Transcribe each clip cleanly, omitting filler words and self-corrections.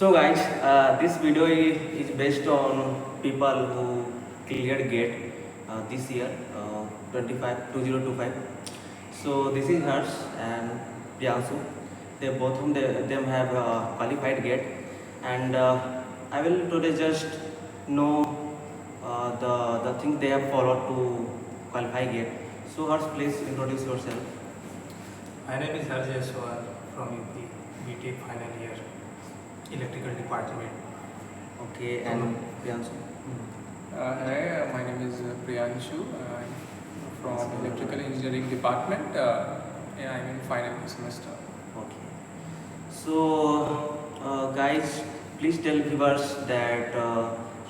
So guys, this video is based on people who cleared GATE this year, 2025. So this is Harsh and Priyanshu. They both of them have qualified GATE, and I will today just know the things they have followed to qualify GATE. So Harsh, please introduce yourself. My name is Harsh Jaiswal from UP, BTech final year, electrical department. Okay, and Priyanshu. Hi, my name is Priyanshu. I'm from Electrical Engineering Department. I'm in final semester. Okay. So, guys, please tell viewers that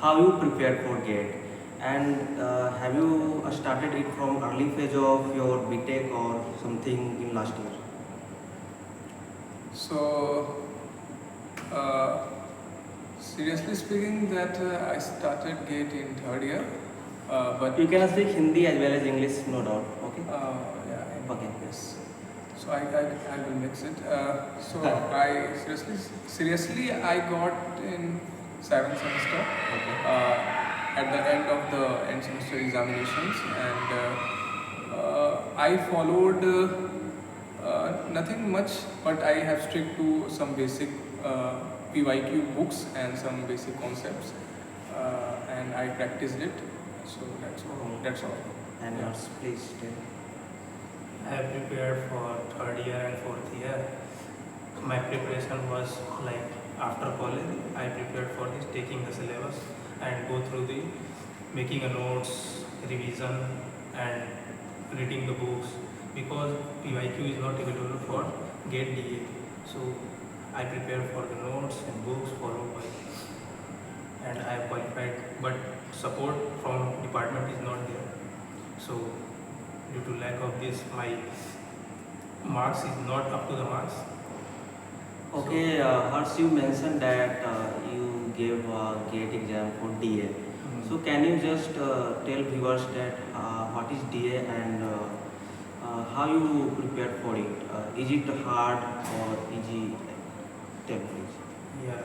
how you prepared for GATE, and have you started it from early phase of your BTech or something in last year? So, uh, seriously speaking, that I started GATE in third year, but You can speak Hindi as well as English, no doubt. Okay. yeah, Okay. yes. So I will mix it. So Huh. I seriously I got in seventh semester. Okay. At the end of the end semester examinations, and I followed nothing much, but I have strict to some basic PYQ books and some basic concepts, and I practiced it. So that's all. And yours, please tell. I have prepared for third year and fourth year. My preparation was like after college, I prepared for this, taking the syllabus and go through the making a notes, revision and reading the books because PYQ is not available for GATE DA. So I prepared for the notes and books followed by and I have qualified, but support from department is not there. So due to lack of this, my marks is not up to the marks. Okay, Harsh, you mentioned that you gave GATE exam for DA. So can you just tell viewers that what is DA and how you prepared for it? Is it hard or easy? Tell please. Yeah,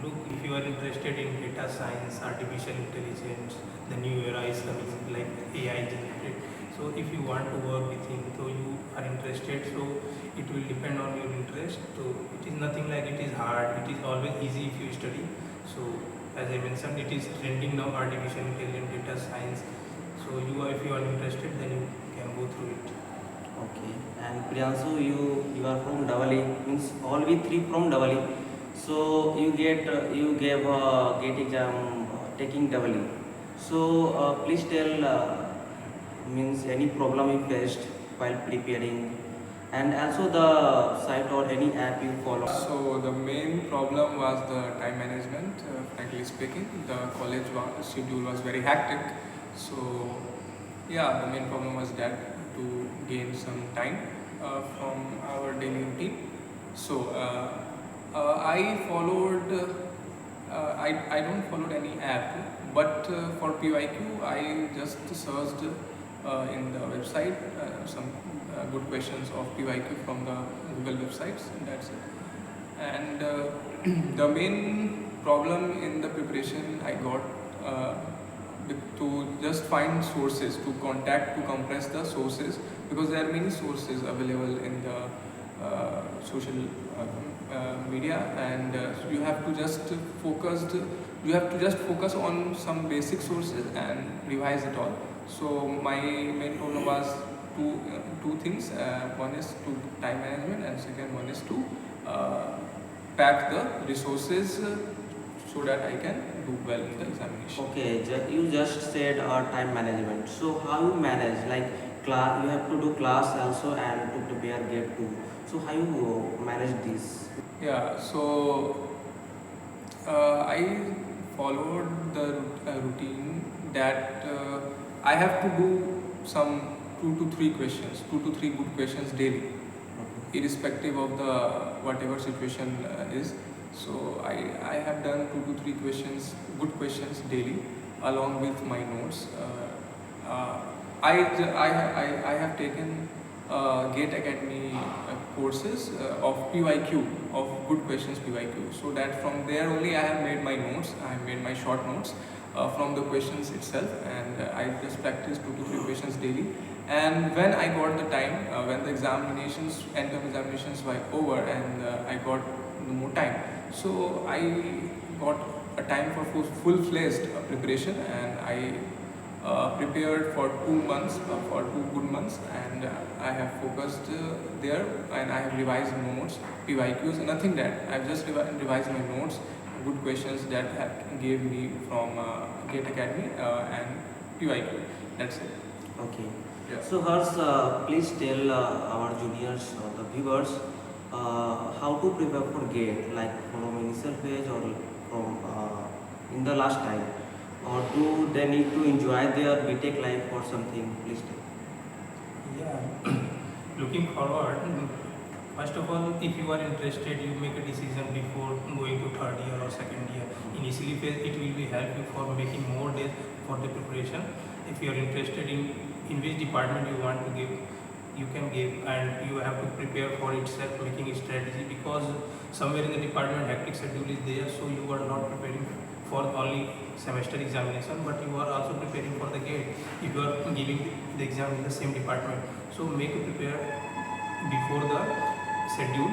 look, if you are interested in data science, artificial intelligence, the new era is coming like AI generated. So if you want to work with him, so you are interested, so it will depend on your interest. So it is nothing like it is hard, it is always easy if you study. So as I mentioned, it is trending now, artificial intelligence, data science. So if you are interested, then you can go through it. Okay. And Priyanshu, you are from Davali, means all we three from Davali. So you gave GATE exam taking Davali. So please tell means any problem you faced while preparing, and also the site or any app you follow. So the main problem was the time management. Frankly speaking, the schedule was very hectic. So yeah, the main problem was that to gain some time from our daily routine. So I followed. I don't follow any app, but for PYQ I just searched in the website some good questions of PYQ from the Google websites, and that's it. And the main problem in the preparation I got to just find sources, to compress the sources, because there are many sources available in the social media, and you have to just focus on some basic sources and revise it all. So my main problem was two things. One is to time management, and second one is to pack the resources so that I can do well in the examination. Okay, you just said time management. So how you manage? Like class, you have to do class also and to prepare GATE too. So how you manage this? Yeah, so I followed the routine that I have to do some 2 to 3 good questions daily, irrespective of the whatever situation is. So I have done 2 to 3 good questions daily, along with my notes. I have taken GATE Academy courses of PYQ, of good questions PYQ. So that from there only I have made my notes. I have made my short notes from the questions itself, and I just practiced 2 to 3 questions daily. And when I got the time, when the examinations, end term examinations were over, and I got more time, so I got a time for full-fledged preparation, and I prepared for 2 months, for 2 good months, and I have focused there, and I have revised notes, PYQs, nothing that I've just revised my notes, good questions that gave me from Gate Academy and PYQ. That's it. Okay. Yeah. So Harsh, please tell our juniors or the viewers how to prepare for GATE, like from initial phase or from in the last time, or do they need to enjoy their BTech life or something? Please tell. Yeah, looking forward, first of all, if you are interested, you make a decision before going to third year or second year. Initially phase, it will be help you for making more days for the preparation. If you are interested in which department you want to give, you can give, and you have to prepare for itself, making a strategy, because somewhere in the department hectic schedule is there, so you are not preparing for only semester examination, but you are also preparing for the GATE if you are giving the exam in the same department. So make a prepare before the schedule.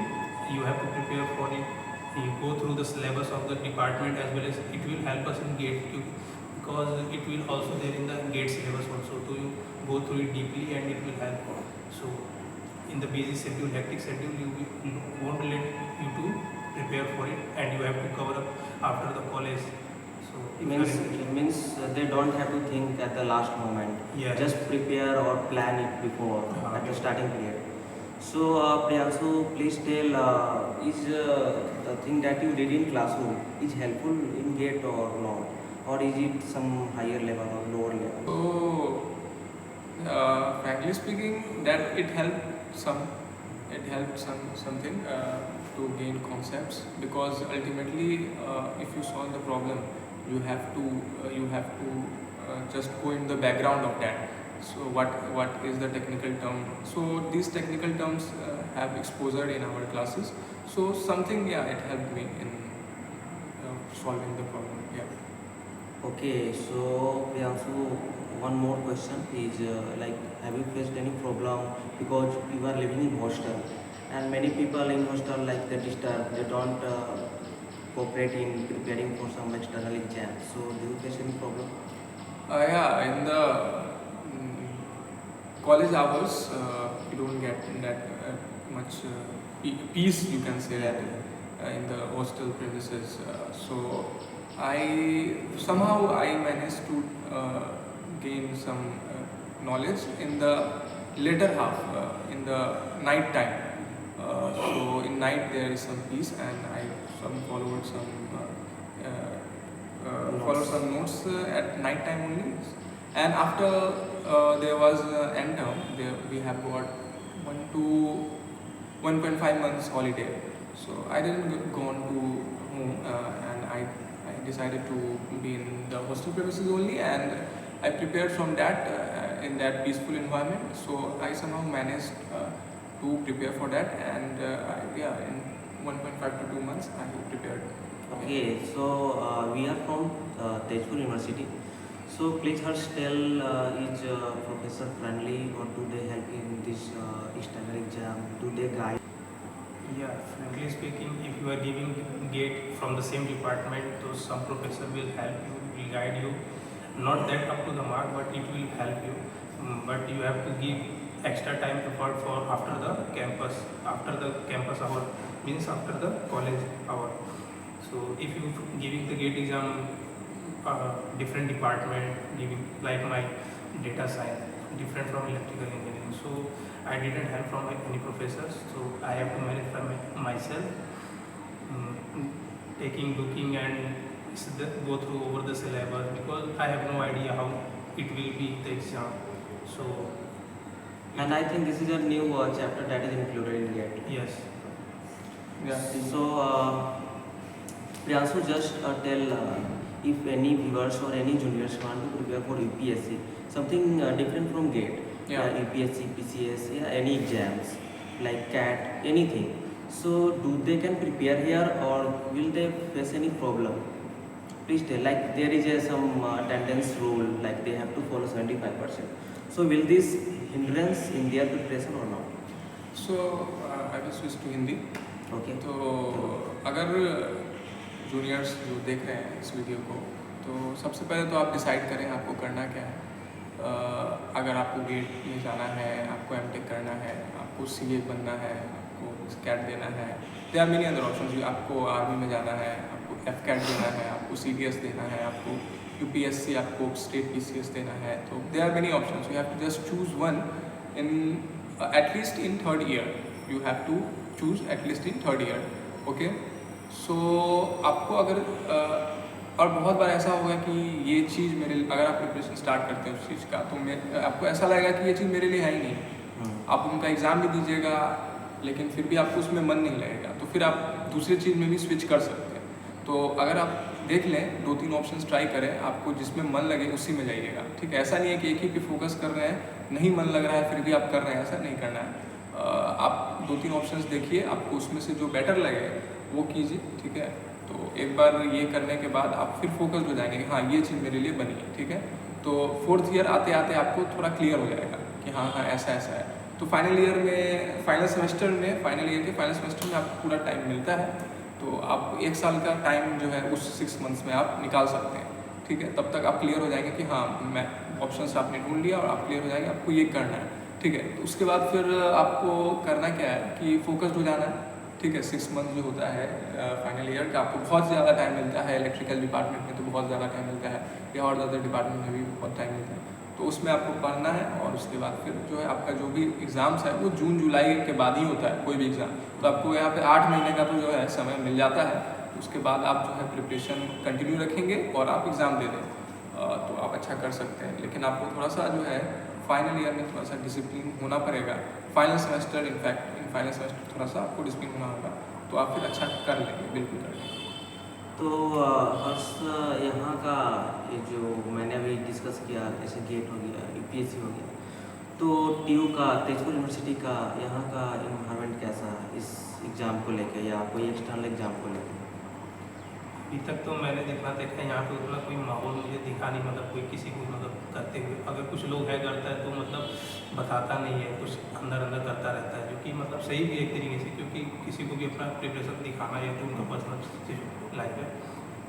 You have to prepare for it. You go through the syllabus of the department, as well as it will help us in GATE too, because it will also there in the GATE syllabus also. So you go through it deeply, and it will help. So in the busy schedule, hectic schedule, you won't let you to prepare for it, and you have to cover up after the college. So It means they don't have to think at the last moment. Yeah. Just prepare or plan it before at the starting period. So Priyanshu, please tell is the thing that you did in classroom is helpful in GATE or not, or is it some higher level or lower level? So, frankly speaking, that it helped something to gain concepts, because ultimately, if you solve the problem, you have to just go in the background of that. So what is the technical term? So these technical terms have exposure in our classes. So something, yeah, it helped me in solving the problem. Yeah. Okay, so Priyanshu, one more question is like, have you faced any problem because you are living in hostel, and many people in hostel like they disturb, they don't cooperate in preparing for some external exams. So do you face any problem? Yeah, in the college hours, you don't get that much peace, you can say that, in the hostel premises. So I managed to gain some knowledge in the later half, in the night time. So in night there is some peace, and I followed some notes at night time only. And after there was end term, we have got 1.5 months holiday. So I didn't go on to home, and I decided to be in the hostel premises only, and I prepared from that in that peaceful environment. So I somehow managed to prepare for that, and in 1.5 to 2 months I prepared. Okay, so we are from Tejpur University. So please Harsh, tell is professor friendly, or do they help in this external exam? Do they guide? Yeah, frankly speaking, if you are giving GATE from the same department, so some professor will help you, will guide you. Not that up to the mark, but it will help you. But you have to give extra time effort for after the campus hour, means after the college hour. So if you giving the GATE exam, different department, giving like my data science, different from electrical engineering. So I didn't help from any professors, so I have to manage by myself, looking and go through over the syllabus, because I have no idea how it will be the exam. So And I think this is a new chapter that is included in GATE. yes, Yeah. So Priyanshu, just tell if any viewers or any juniors want to prepare for UPSC, something different from GATE. Yeah. UPSC, PCS, any exams like CAT, anything. So do they can prepare here or will they face any problem? Please tell. Like there is some attendance rule, like they have to follow 75%. So will this hindrance in their preparation or not? So I will switch to Hindi. Okay. तो अगर juniors जो देख रहे हैं इस video को, तो सबसे पहले तो आप डिसाइड करें आपको करना क्या है. अगर आपको गेट में जाना है, आपको एमटेक करना है, आपको सीए बनना है, आपको स्कैट देना है, they are many other options. आपको आर्मी में जाना है, आपको एफकैट देना है, आपको सीडीएस देना है, आपको यूपीएससी, आपको स्टेट पीसीएस देना है. तो they are many options. You have to just choose one in at least in third year. You have to choose at least in third year. Okay. So आपको अगर और बहुत बार ऐसा होगा कि ये चीज़ मेरे, अगर आप प्रिपरेशन स्टार्ट करते हैं उस चीज़ का, तो आपको ऐसा लगेगा कि ये चीज़ मेरे लिए है ही नहीं. आप उनका एग्ज़ाम भी दीजिएगा लेकिन फिर भी आपको उसमें मन नहीं लगेगा, तो फिर आप दूसरी चीज़ में भी स्विच कर सकते हैं. तो अगर आप देख लें, 2-3 ऑप्शंस ट्राई करें, आपको जिसमें मन लगे उसी में जाइएगा. ठीक है. ऐसा नहीं है कि एक ही पे फोकस कर रहे हैं, नहीं मन लग रहा है फिर भी आप कर रहे हैं, ऐसा नहीं करना है. आप 2-3 ऑप्शंस देखिए, आपको उसमें से जो बेटर लगे वो कीजिए. ठीक है. तो एक बार ये करने के बाद आप फिर फोकस्ड हो जाएंगे कि हाँ ये चीज़ मेरे लिए बनी है. ठीक है. तो 4th ईयर आते आते आपको थोड़ा क्लियर हो जाएगा कि हाँ ऐसा ऐसा है. तो फाइनल ईयर में, फाइनल सेमेस्टर में, फाइनल ईयर के फाइनल सेमेस्टर में आपको पूरा टाइम मिलता है. तो आप 1 साल का टाइम जो है उस 6 मंथ्स में आप निकाल सकते हैं. ठीक है. तब तक आप क्लियर हो जाएंगे कि हाँ मैं ऑप्शंस आपने ढूंढ लिया और आप क्लियर हो जाएंगे आपको ये करना है. ठीक है. तो उसके बाद फिर आपको करना क्या है कि फोकस्ड हो जाना है. ठीक है. 6 मंथ जो होता है फाइनल ईयर का, आपको बहुत ज़्यादा टाइम मिलता है. इलेक्ट्रिकल डिपार्टमेंट में तो बहुत ज़्यादा टाइम मिलता है, या और अदर डिपार्टमेंट में भी बहुत टाइम मिलता है. तो उसमें आपको पढ़ना है और उसके बाद फिर जो है आपका जो भी एग्ज़ाम्स है वो जून जुलाई के बाद ही होता है कोई भी एग्ज़ाम. तो आपको यहाँ पे 8 महीने का तो जो है समय मिल जाता है. उसके बाद आप जो है प्रिपरेशन कंटिन्यू रखेंगे और आप एग्ज़ाम दे दें, तो आप अच्छा कर सकते हैं. लेकिन आपको थोड़ा सा जो है फाइनल ईयर में थोड़ा सा डिसिप्लिन होना पड़ेगा. Final semester, in fact in final semester थोड़ा सा आपको डिसिप्लिन होना होगा, तो आप फिर अच्छा कर लेंगे, बिल्कुल कर लेंगे. तो हर्ष, यहाँ का ये जो मैंने अभी डिस्कस किया, जैसे गेट हो गया, यूपीएससी हो गया, तो टीयू का, तेजपुर यूनिवर्सिटी का यहाँ का इन्वायरमेंट कैसा है इस एग्ज़ाम को लेके या कोई एक्सटर्नल एग्ज़ाम को लेके? अभी तक तो मैंने जितना देखा है यहाँ पे उतना कोई माहौल मुझे दिखा नहीं. मतलब कोई किसी को मतलब करते हुए, अगर कुछ लोग है करता है तो मतलब बताता नहीं है, कुछ अंदर अंदर करता रहता है, जो कि मतलब सही भी एक तरीके से, क्योंकि किसी को भी अपना प्रिपरेशन दिखाना है तो उनका पर्सनल लाइफ है.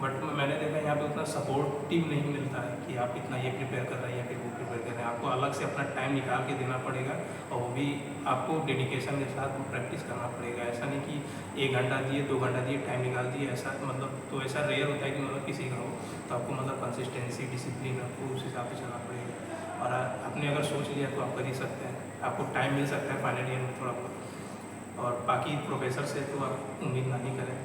बट मैंने देखा यहाँ पे उतना सपोर्टिव नहीं मिलता है कि आप इतना ये प्रिपेयर कर रहे हैं या फिर वो प्रिपेयर कर रहे हैं. आपको अलग से अपना टाइम निकाल के देना पड़ेगा और वो भी आपको डेडिकेशन के साथ प्रैक्टिस करना पड़ेगा. ऐसा नहीं कि 1 घंटा दिए, 2 घंटा दिए, टाइम निकाल दिए, ऐसा मतलब तो ऐसा रेयर होता है कि मतलब किसी का हो. तो आपको मतलब कंसिस्टेंसी, डिसिप्लिन आपको उस हिसाब से चलना पड़ेगा. और आपने अगर सोच लिया तो आप कर ही सकते हैं. आपको टाइम मिल सकता है फाइनल ईयर में थोड़ा बहुत, और बाकी प्रोफेसर से तो आप उम्मीद नहीं करें.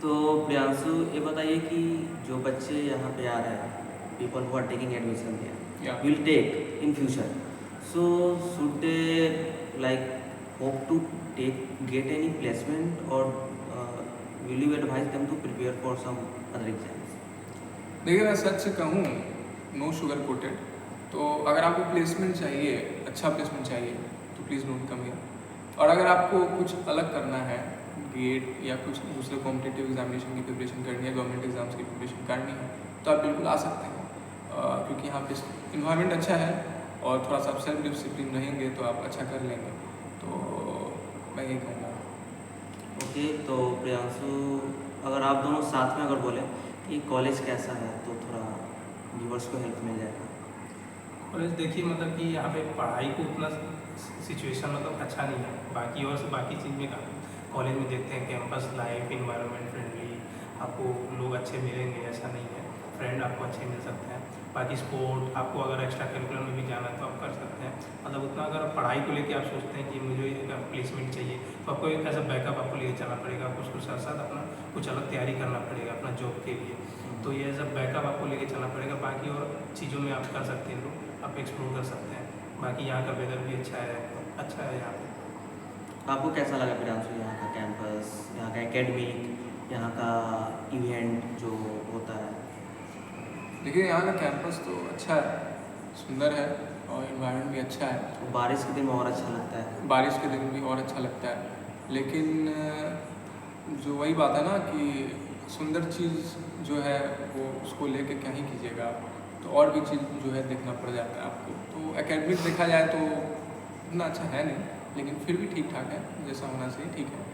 तो प्रियांशु, ये बताइए कि जो बच्चे यहाँ पे आ रहे हैं, people who are taking admission Yeah. Will take in future, so should they like hope to get any placement और will you advise them to prepare for some other exams? देखिए, मैं सच से कहूँ, नो शुगर कोटेड, तो अगर आपको placement चाहिए, अच्छा प्लेसमेंट चाहिए, तो प्लीज़ डोंट कम हियर. और अगर आपको कुछ अलग करना है, गेट या कुछ दूसरे कॉम्पिटिटिव एग्जामिनेशन की प्रिपरेशन करनी है, गवर्नमेंट एग्जाम्स की प्रिपरेशन करनी है, तो आप बिल्कुल आ सकते हैं. क्योंकि यहाँ पे इन्वायरमेंट अच्छा है और थोड़ा सा आप सेल्फ डिसिप्लिन रहेंगे तो आप अच्छा कर लेंगे. तो मैं यही कहूँगा. ओके. तो प्रियांशु, अगर आप दोनों साथ में अगर बोले कि कॉलेज कैसा है तो थोड़ा व्यूअर्स को हेल्प मिल जाएगा. कॉलेज देखिए, मतलब कि यहाँ पे पढ़ाई को उतना सिचुएशन मतलब अच्छा नहीं है. बाकी और से बाकी चीज़ में कॉलेज में देखते हैं कैंपस लाइफ, इन्वायरमेंट फ्रेंडली, आपको लोग अच्छे मिलेंगे, ऐसा नहीं है. फ्रेंड आपको अच्छे मिल सकते हैं. बाकी स्पोर्ट, आपको अगर एक्स्ट्रा करिकुलर में भी जाना है तो आप कर सकते हैं. मतलब उतना अगर पढ़ाई को लेके आप सोचते हैं कि मुझे प्लेसमेंट चाहिए, तो आपको एक ऐसा बैकअप आपको लेके चलना पड़ेगा. आपको उसके साथ साथ अपना कुछ अलग तैयारी करना पड़ेगा अपना जॉब के लिए. तो ये एज अ बैकअप आपको लेके चलना पड़ेगा. बाकी और चीज़ों में आप कर सकते हैं, तो आप एक्सप्लोर कर सकते हैं. बाकी यहाँ का वेदर भी अच्छा है यहाँ पे. आपको कैसा लगा प्रियांशु, यहाँ का कैंपस, यहाँ का एकेडमिक, यहाँ का इवेंट जो होता है? देखिए, यहाँ का कैंपस तो अच्छा है, सुंदर है और इन्वायरमेंट भी अच्छा है. तो बारिश के दिन में और अच्छा लगता है. बारिश के दिन भी और अच्छा लगता है. लेकिन जो वही बात है ना कि सुंदर चीज़ जो है वो उसको लेके क्या ही कीजिएगा, तो और भी चीज़ जो है देखना पड़ जाता है आपको। तो एकेडमिक देखा जाए तो उतना अच्छा है नहीं, लेकिन फिर भी ठीक ठाक है, जैसा होना चाहिए ठीक है,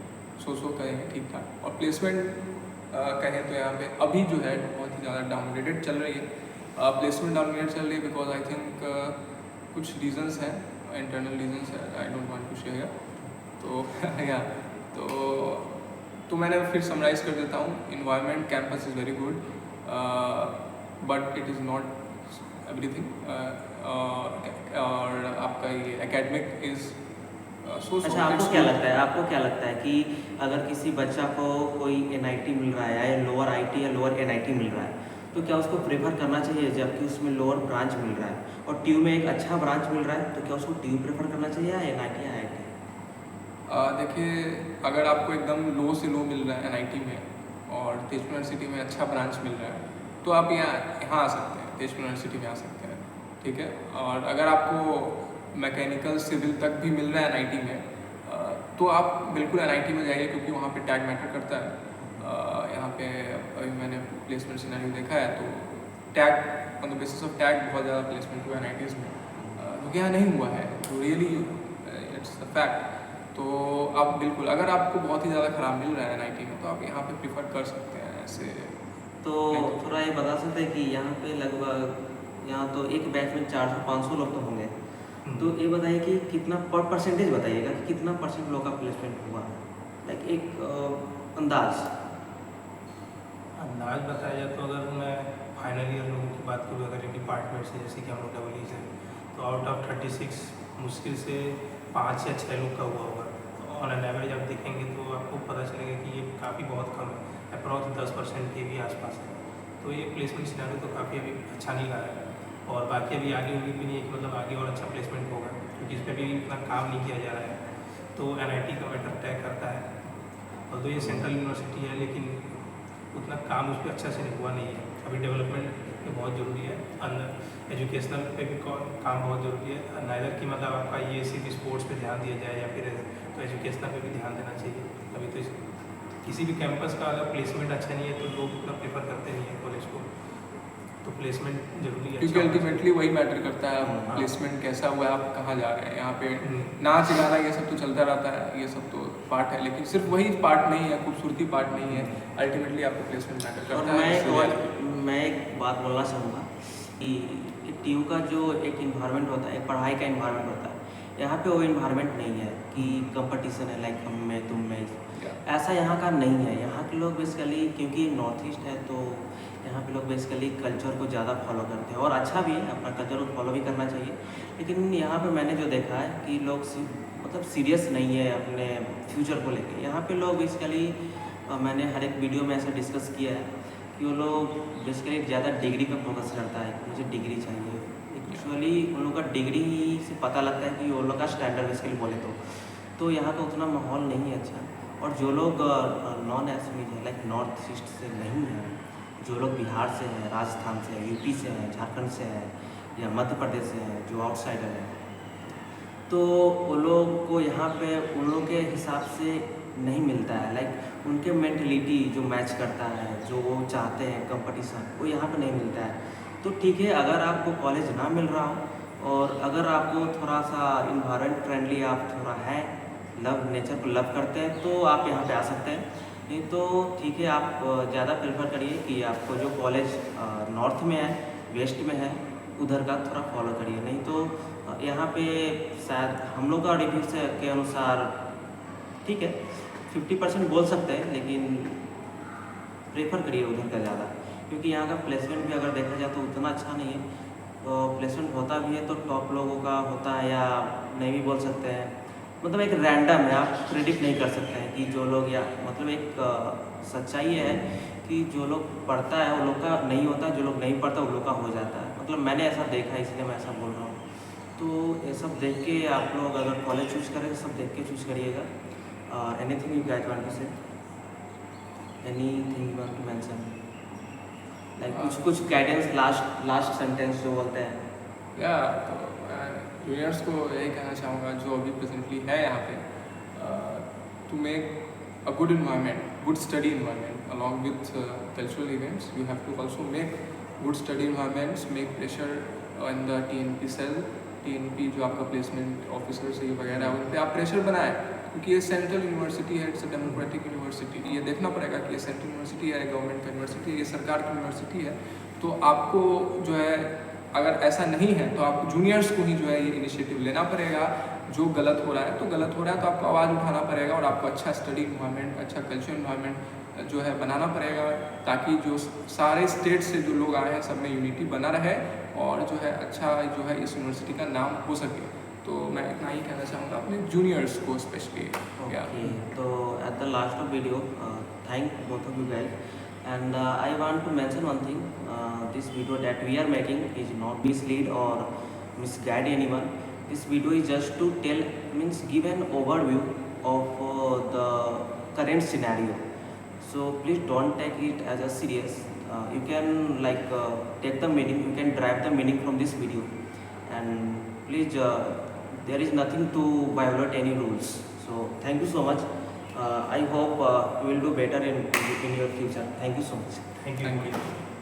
सो कहेंगे ठीक ठाक। और प्लेसमेंट कहें तो यहाँ पे अभी जो है बहुत ही ज़्यादा डाउनग्रेडेड चल रही है। प्लेसमेंट डाउनग्रेड चल रही है बिकॉज आई थिंक कुछ रीजंस हैं, इंटरनल रीजंस है, I don't want to share. तो या तो मैंने फिर समराइज कर देता हूँ। Environment campus is very good but it is not everything, और आपका ये एकेडमिक इज़ अच्छा, आपको क्या लगता है, कि अगर किसी बच्चा को कोई NIT मिल रहा है या लोअर IT या लोअर NIT मिल रहा है, तो क्या उसको प्रेफर करना चाहिए जबकि उसमें लोअर ब्रांच मिल रहा है और ट्यू में एक अच्छा ब्रांच मिल रहा है, तो क्या उसको ट्यू प्रेफर करना चाहिए या NIT या IIT? देखिए, अगर आपको एकदम लो से लो मिल रहा है NIT में और तेजपुर यूनिवर्सिटी में अच्छा ब्रांच मिल रहा है, तो आप यहाँ आ सकते हैं, तेजपुर यूनिवर्सिटी में आ सकते हैं, ठीक है। और अगर आपको मैकेनिकल सिविल तक भी मिल रहा है NIT में, तो आप बिल्कुल NIT में जाइए, क्योंकि वहाँ पे टैग मैटर करता है। यहाँ पे अभी मैंने प्लेसमेंट सिनेरियो देखा है, तो tag on the basis of tag बहुत ज़्यादा प्लेसमेंट हुआ NITs में, क्योंकि यहाँ नहीं हुआ है, तो रियली इट्स द फैक्ट। तो आप बिल्कुल, अगर आपको बहुत ही ज़्यादा ख़राब मिल रहा है NIT में, तो आप यहाँ पे प्रीफर कर सकते हैं ऐसे। तो थोड़ा ये बता सकते हैं कि यहाँ पे लगभग, यहाँ तो एक बैच में 400-500 लोग तो होंगे, तो ये बताइए कि कितना परसेंटेज बताइएगा कि कितना परसेंट लोग का प्लेसमेंट हुआ, लाइक एक अंदाज बताया जाए तो अगर मैं फाइनल ईयर लोगों की बात करूँ, अगर एक डिपार्टमेंट से, जैसे कि हम लोग डबल है, तो आउट ऑफ 36 मुश्किल से 5 या 6 लोग का हुआ होगा। तो ऑन एन एवरेज आप देखेंगे तो आपको पता चलेगा कि ये काफ़ी बहुत कम है, अप्रॉक्स 10% के भी आसपास है। तो ये प्लेसमेंट सिनेरियो तो काफ़ी अभी अच्छा नहीं रहा है, और बाकी अभी आगे उम्मीद भी नहीं है कि मतलब आगे और अच्छा प्लेसमेंट होगा, क्योंकि इस पर भी इतना काम नहीं किया जा रहा है। तो NIT का मैटर तय करता है, और तो ये सेंट्रल यूनिवर्सिटी है, लेकिन उतना काम उस पर अच्छा से नहीं हुआ नहीं है। अभी डेवलपमेंट पे बहुत ज़रूरी है, अंदर एजुकेशनल पे भी काम बहुत ज़रूरी है। नाइदर की मतलब आपका ये सिर्फ स्पोर्ट्स पे ध्यान दिया जाए या फिर तो एजुकेशनल पे भी ध्यान देना चाहिए। अभी तो किसी भी कैंपस का अगर प्लेसमेंट अच्छा नहीं है तो लोग उतना प्रेफर करते नहीं है कॉलेज को, तो प्लेसमेंट जरूरी है। क्योंकि अल्टीमेटली वही मैटर करता है, प्लेसमेंट कैसा हुआ है, आप कहाँ जा रहे हैं। यहाँ पे नाच गाना ये सब तो चलता रहता है, ये सब तो पार्ट है, लेकिन सिर्फ वही पार्ट नहीं है, खूबसूरती पार्ट नहीं है, अल्टीमेटली आपको प्लेसमेंट मैटर करता है। मैं एक बात बोलना चाहूँगा कि ट्यू का जो एक इन्वायरमेंट होता है, एक पढ़ाई का इन्वायरमेंट होता है, यहाँ पे वो इन्वायरमेंट नहीं है कि कंपटीशन है लाइक हम में तुम में, ऐसा यहाँ का नहीं है। यहाँ के लोग बेसिकली, क्योंकि नॉर्थ ईस्ट है, तो यहाँ पे लोग बेसिकली कल्चर को ज़्यादा फॉलो करते हैं, और अच्छा भी है, अपना कल्चर को फॉलो भी करना चाहिए। लेकिन यहाँ पे मैंने जो देखा है कि लोग मतलब सीरियस नहीं है अपने फ्यूचर को लेके। यहाँ पे लोग बेसिकली, मैंने हर एक वीडियो में ऐसा डिस्कस किया है कि वो लोग बेसिकली ज़्यादा डिग्री पे फोकस करता है कि मुझे डिग्री चाहिए। एक्चुअली उन लोग का डिग्री से पता लगता है कि वो लोग का स्टैंडर्ड बेसिकली बोले तो यहाँ का उतना माहौल नहीं है अच्छा। और जो लोग नॉन एसमी है, लाइक नॉर्थ ईस्ट से नहीं है, जो लोग बिहार से हैं, राजस्थान से हैं, यूपी से हैं, झारखंड से हैं या मध्य प्रदेश से हैं, जो आउटसाइडर हैं, तो वो लोग को यहाँ पे उन लोग के हिसाब से नहीं मिलता है। लाइक उनके मेंटलिटी जो मैच करता है, जो वो चाहते हैं कंपटीशन, वो यहाँ पे नहीं मिलता है। तो ठीक है, अगर आपको कॉलेज ना मिल रहा हो और अगर आपको थोड़ा सा इन्वायरमेंट फ्रेंडली, आप थोड़ा है लव, नेचर को लव करते हैं, तो आप यहाँ पे आ सकते हैं। नहीं तो ठीक है, आप ज़्यादा प्रेफर करिए कि आपको जो कॉलेज नॉर्थ में है, वेस्ट में है, उधर का थोड़ा फॉलो करिए। नहीं तो यहाँ पे शायद हम लोग का रिव्यू से के अनुसार ठीक है 50% बोल सकते हैं, लेकिन प्रेफर करिए उधर का ज़्यादा, क्योंकि यहाँ का प्लेसमेंट भी अगर देखा जाए तो उतना अच्छा नहीं है। तो प्लेसमेंट होता भी है तो टॉप लोगों का होता है, या नहीं भी बोल सकते हैं, मतलब एक रैंडम है, आप प्रेडिक्ट नहीं कर सकते हैं कि जो लोग, या मतलब एक सच्चाई है कि जो लोग पढ़ता है वो लोग का नहीं होता, जो लोग नहीं पढ़ता वो लोग का हो जाता है। मतलब मैंने ऐसा देखा है, इसलिए मैं ऐसा बोल रहा हूँ। तो ये सब देख के आप लोग अगर कॉलेज चूज करें, सब देख के चूज करिएगा। Anything you guys want to say, anything you want to mention, like कुछ गाइडेंस, लास्ट सेंटेंस जो बोलते हैं। या तो जूनियर्स को यही कहना चाहूँगा जो अभी प्रेजेंटली है यहाँ पे, to make a good environment, good study environment. Along with cultural events, you have to also make good study environments, make pressure on the TNP cell, TNP जो आपका प्लेसमेंट ऑफिसर से वगैरह उन पे आप प्रेशर बनाएं, क्योंकि ये सेंट्रल यूनिवर्सिटी है, इट्स अ डेमोक्रेटिक यूनिवर्सिटी. ये देखना पड़ेगा कि ये सेंट्रल यूनिवर्सिटी है, गवर्नमेंट का यूनिवर्सिटी है, ये सरकार की यूनिवर्सिटी है. तो आपको जो है अगर ऐसा नहीं है तो आप जूनियर्स को ही जो है ये इनिशिएटिव लेना पड़ेगा. जो गलत हो रहा है तो गलत हो रहा है, तो आपको आवाज़ उठाना पड़ेगा और आपको अच्छा स्टडी इन्वायरमेंट, अच्छा कल्चर इन्वायरमेंट जो है बनाना पड़ेगा, ताकि जो सारे स्टेट से जो लोग आए हैं सब में यूनिटी बना रहे और जो है अच्छा जो है इस यूनिवर्सिटी का नाम हो सके. तो मैं इतना ही कहना चाहूँगा अपने जूनियर्स को specially. Okay, so at the last of video, thank both of you guys, and I want to mention one thing. This video that we are making is not mislead or misguide anyone. This video is just to tell, means give an overview of the current scenario. So please don't take it as a serious. You can like take the meaning, you can drive the meaning from this video, and please there is nothing to violate any rules. So thank you so much. I hope you will do better in your future. Thank you so much. Thank you. Thank you.